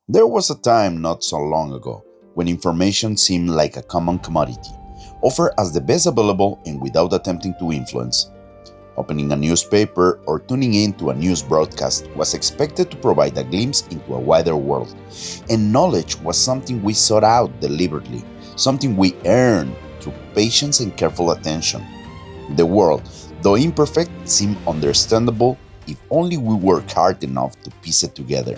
There was a time not so long ago when information seemed like a common commodity, offered as the best available and without attempting to influence. Opening a newspaper or tuning in to a news broadcast was expected to provide a glimpse into a wider world, and knowledge was something we sought out deliberately, something we earned through patience and careful attention. The world, though imperfect, seemed understandable if only we worked hard enough to piece it together.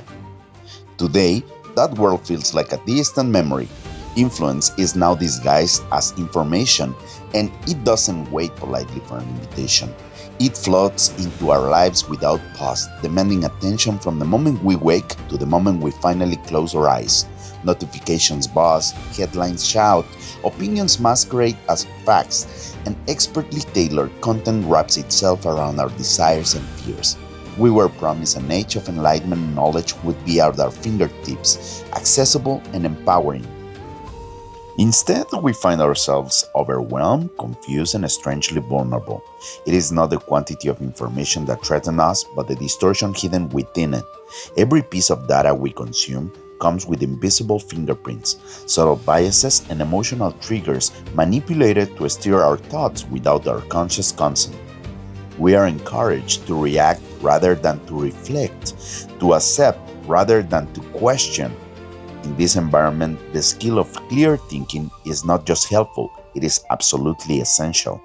Today, that world feels like a distant memory. Influence is now disguised as information, and it doesn't wait politely for an invitation. It floods into our lives without pause, demanding attention from the moment we wake to the moment we finally close our eyes. Notifications buzz, headlines shout, opinions masquerade as facts, and expertly tailored content wraps itself around our desires and fears. We were promised an age of enlightenment and knowledge would be at our fingertips, accessible and empowering. Instead, we find ourselves overwhelmed, confused, and strangely vulnerable. It is not the quantity of information that threatens us, but the distortion hidden within it. Every piece of data we consume comes with invisible fingerprints, subtle biases, and emotional triggers manipulated to steer our thoughts without our conscious consent. We are encouraged to react rather than to reflect, to accept rather than to question. In this environment, the skill of clear thinking is not just helpful, it is absolutely essential.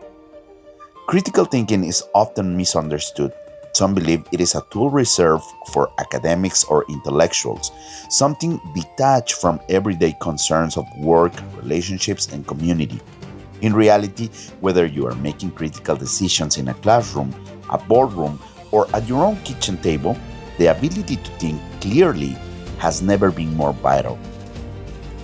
Critical thinking is often misunderstood. Some believe it is a tool reserved for academics or intellectuals, something detached from everyday concerns of work, relationships, and community. In reality, whether you are making critical decisions in a classroom, a boardroom, or at your own kitchen table, the ability to think clearly has never been more vital.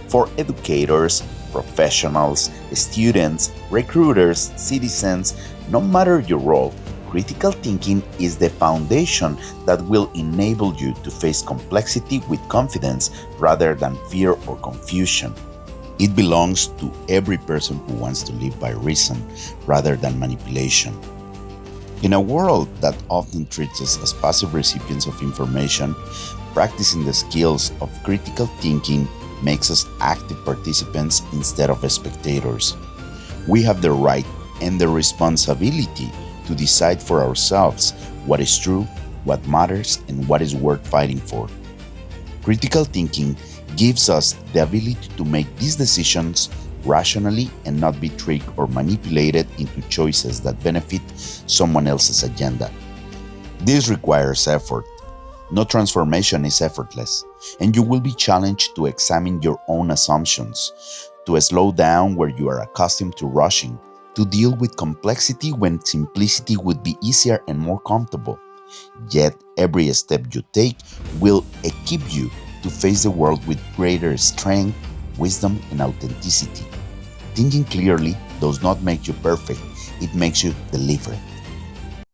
For educators, professionals, students, recruiters, citizens, no matter your role, critical thinking is the foundation that will enable you to face complexity with confidence rather than fear or confusion. It belongs to every person who wants to live by reason rather than manipulation. In a world that often treats us as passive recipients of information, practicing the skills of critical thinking makes us active participants instead of spectators. We have the right and the responsibility to decide for ourselves what is true, what matters, and what is worth fighting for. Critical thinking gives us the ability to make these decisions rationally and not be tricked or manipulated into choices that benefit someone else's agenda. This requires effort. No transformation is effortless, and you will be challenged to examine your own assumptions, to slow down where you are accustomed to rushing, to deal with complexity when simplicity would be easier and more comfortable. Yet, every step you take will equip you to face the world with greater strength, wisdom, and authenticity. Thinking clearly does not make you perfect, it makes you deliberate.